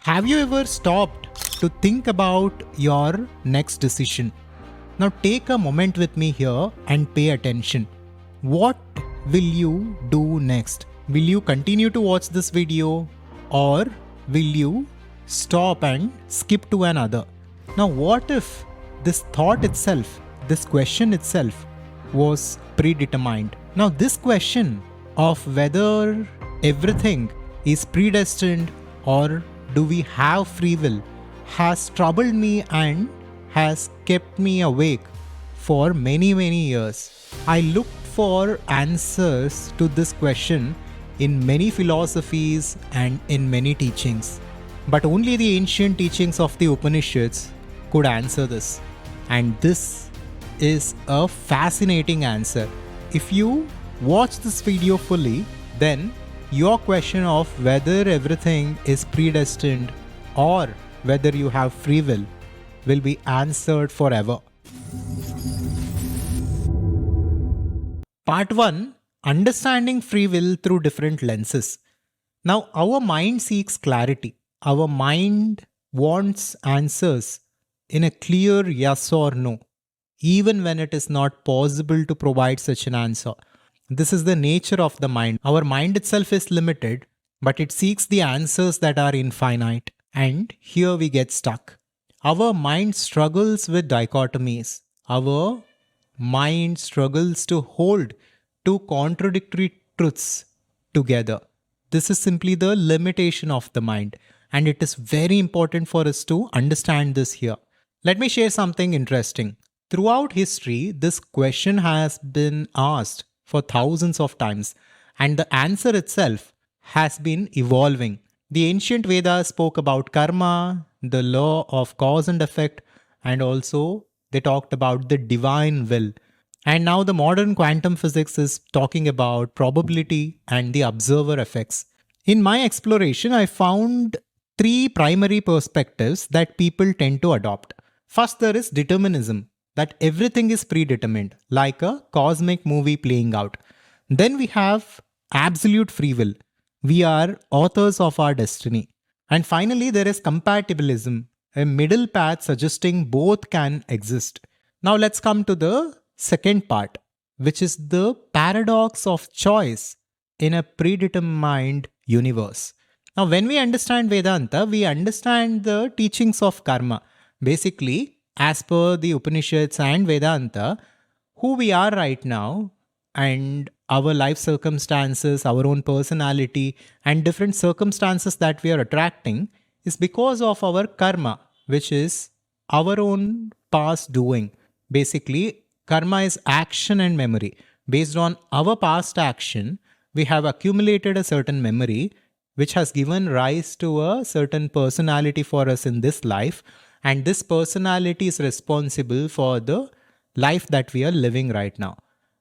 Have you ever stopped to think about your next decision? Now take a moment with me here and pay attention. What will you do next? Will you continue to watch this video or will you stop and skip to another? Now what if this thought itself, this question itself was predetermined? Now this question of whether everything is predestined or do we have free will has troubled me and has kept me awake for many years. I looked for answers to this question in many philosophies and in many teachings. But only the ancient teachings of the Upanishads could answer this. And this is a fascinating answer. If you watch this video fully, then your question of whether everything is predestined or whether you have free will be answered forever. Part 1. Understanding free will through different lenses. Now, our mind seeks clarity. Our mind wants answers in a clear yes or no, even when it is not possible to provide such an answer. This is the nature of the mind. Our mind itself is limited, but it seeks the answers that are infinite. And here we get stuck. Our mind struggles with dichotomies. Our mind struggles to hold two contradictory truths together. This is simply the limitation of the mind. And it is very important for us to understand this here. Let me share something interesting. Throughout history, this question has been asked for thousands of times, and the answer itself has been evolving. The ancient Vedas spoke about karma, the law of cause and effect, and also they talked about the divine will. And now the modern quantum physics is talking about probability and the observer effects. In my exploration, I found three primary perspectives that people tend to adopt. First, there is determinism, that everything is predetermined, like a cosmic movie playing out. Then we have absolute free will. We are authors of our destiny. And finally, there is compatibilism, a middle path suggesting both can exist. Now let's come to the second part, which is the paradox of choice in a predetermined universe. Now, when we understand Vedanta, we understand the teachings of karma. Basically, as per the Upanishads and Vedanta, who we are right now and our life circumstances, our own personality and different circumstances that we are attracting is because of our karma, which is our own past doing. Basically, karma is action and memory. Based on our past action, we have accumulated a certain memory which has given rise to a certain personality for us in this life. And this personality is responsible for the life that we are living right now.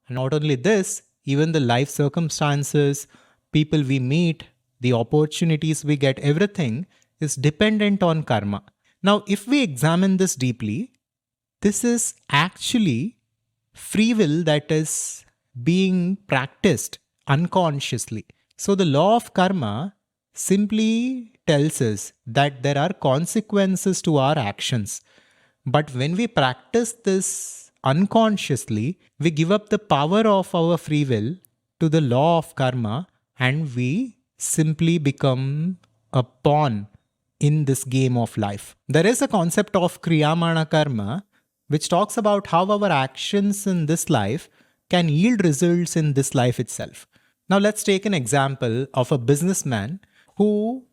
And not only this, even the life circumstances, people we meet, the opportunities we get, everything is dependent on karma. Now, if we examine this deeply, this is actually free will that is being practiced unconsciously. So the law of karma simply tells us that there are consequences to our actions. But when we practice this unconsciously, we give up the power of our free will to the law of karma and we simply become a pawn in this game of life. There is a concept of Kriya Mana Karma which talks about how our actions in this life can yield results in this life itself. Now let's take an example of a businessman who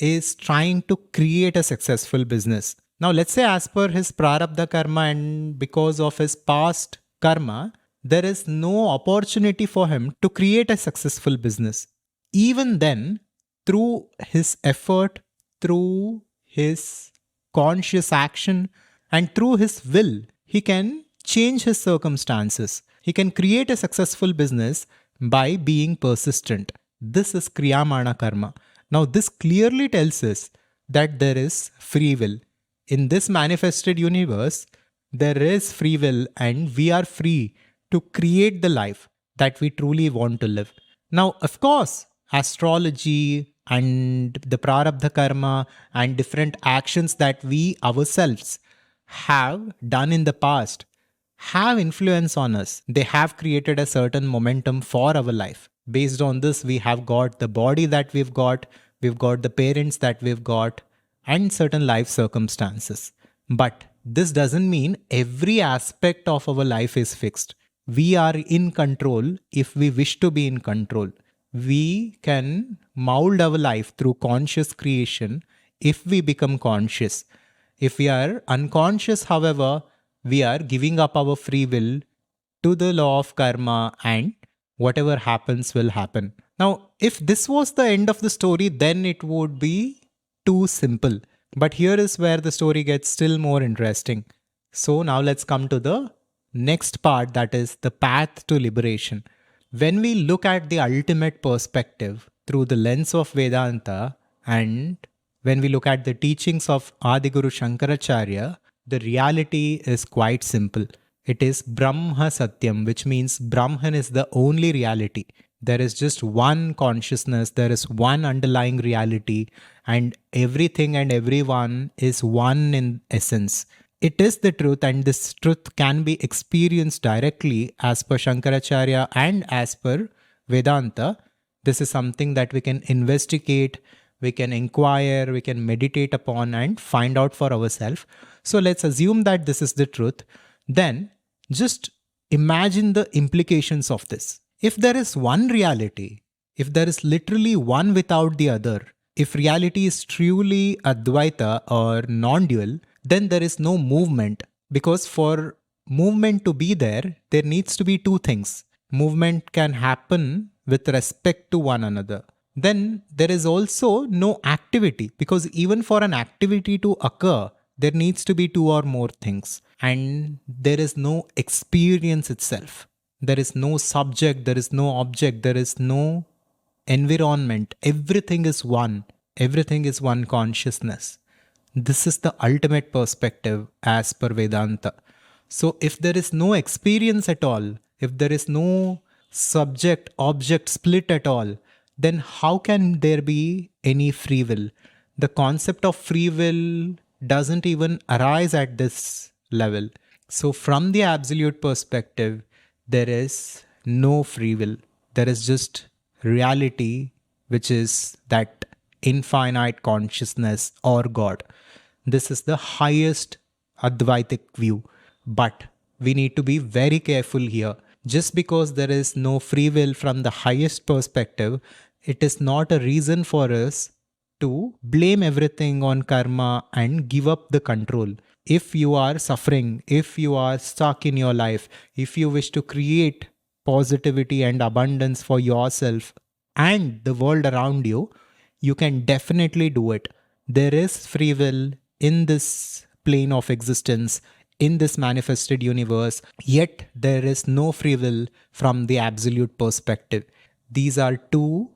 is trying to create a successful business. Now let's say as per his prarabdha karma and because of his past karma, there is no opportunity for him to create a successful business. Even then, through his effort, through his conscious action and through his will, he can change his circumstances. He can create a successful business by being persistent. This is Kriya Mana Karma. Now, this clearly tells us that there is free will. In this manifested universe, there is free will and we are free to create the life that we truly want to live. Now, of course, astrology and the prarabdha karma and different actions that we ourselves have done in the past have influence on us. They have created a certain momentum for our life. Based on this, we have got the body that we've got the parents that we've got, and certain life circumstances. But this doesn't mean every aspect of our life is fixed. We are in control if we wish to be in control. We can mold our life through conscious creation if we become conscious. If we are unconscious, however, we are giving up our free will to the law of karma, and whatever happens will happen. Now, if this was the end of the story, then it would be too simple. But here is where the story gets still more interesting. So now let's come to the next part, that is the path to liberation. When we look at the ultimate perspective through the lens of Vedanta, and when we look at the teachings of Adiguru Shankaracharya, the reality is quite simple. It is Brahma Satyam, which means Brahman is the only reality. There is just one consciousness, there is one underlying reality, and everything and everyone is one in essence. It is the truth, and this truth can be experienced directly as per Shankaracharya and as per Vedanta. This is something that we can investigate, we can inquire, we can meditate upon and find out for ourselves. So let's assume that this is the truth. Then just imagine the implications of this. If there is one reality, if there is literally one without the other, if reality is truly Adhvaitha or non-dual, then there is no movement, because for movement to be there, there needs to be two things. Movement can happen with respect to one another. Then there is also no activity, because even for an activity to occur, there needs to be two or more things. And there is no experience itself. There is no subject, there is no object, there is no environment. Everything is one. Everything is one consciousness. This is the ultimate perspective as per Vedanta. So if there is no experience at all, if there is no subject-object split at all, then how can there be any free will? The concept of free will doesn't even arise at this level. So from the absolute perspective, there is no free will. There is just reality, which is that infinite consciousness or God. This is the highest Advaitic view. But we need to be very careful here. Just because there is no free will from the highest perspective, it is not a reason for us to blame everything on karma and give up the control. If you are suffering, if you are stuck in your life, if you wish to create positivity and abundance for yourself and the world around you, you can definitely do it. There is free will in this plane of existence, in this manifested universe, yet there is no free will from the absolute perspective. These are two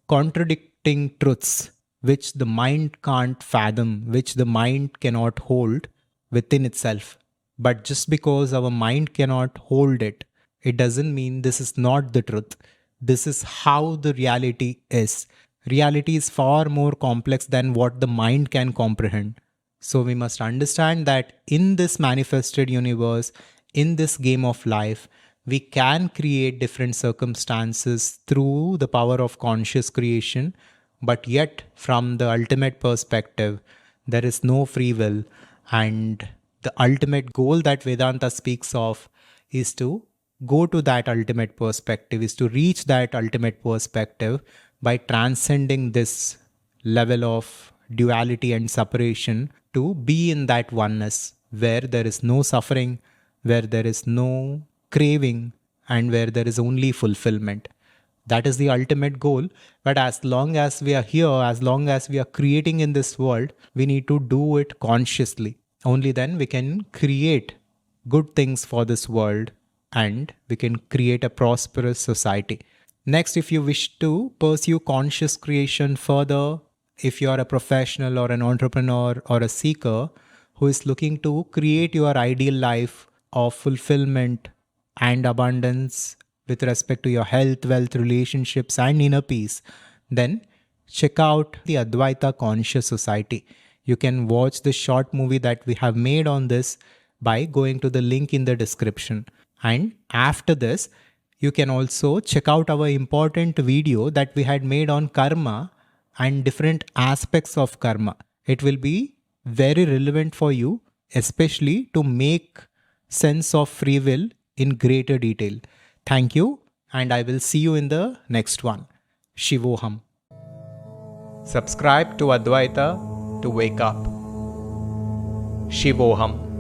contradicting truths which the mind can't fathom, which the mind cannot hold within itself. But just because our mind cannot hold it, it doesn't mean this is not the truth. This is how the reality is. Reality is far more complex than what the mind can comprehend. So we must understand that in this manifested universe, in this game of life, we can create different circumstances through the power of conscious creation, but yet from the ultimate perspective, there is no free will. And the ultimate goal that Vedanta speaks of is to go to that ultimate perspective, is to reach that ultimate perspective by transcending this level of duality and separation to be in that oneness where there is no suffering, where there is no craving, and where there is only fulfillment. That is the ultimate goal. But as long as we are here, as long as we are creating in this world, we need to do it consciously. Only then we can create good things for this world and we can create a prosperous society. Next, if you wish to pursue conscious creation further, if you are a professional or an entrepreneur or a seeker who is looking to create your ideal life of fulfillment and abundance with respect to your health, wealth, relationships, and inner peace, then check out the Adhvaitha Conscious Society. You can watch the short movie that we have made on this by going to the link in the description. And after this, you can also check out our important video that we had made on karma and different aspects of karma. It will be very relevant for you, especially to make sense of free will in greater detail. Thank you, and I will see you in the next one. Shivoham. Subscribe to Adhvaitha to wake up. Shivoham.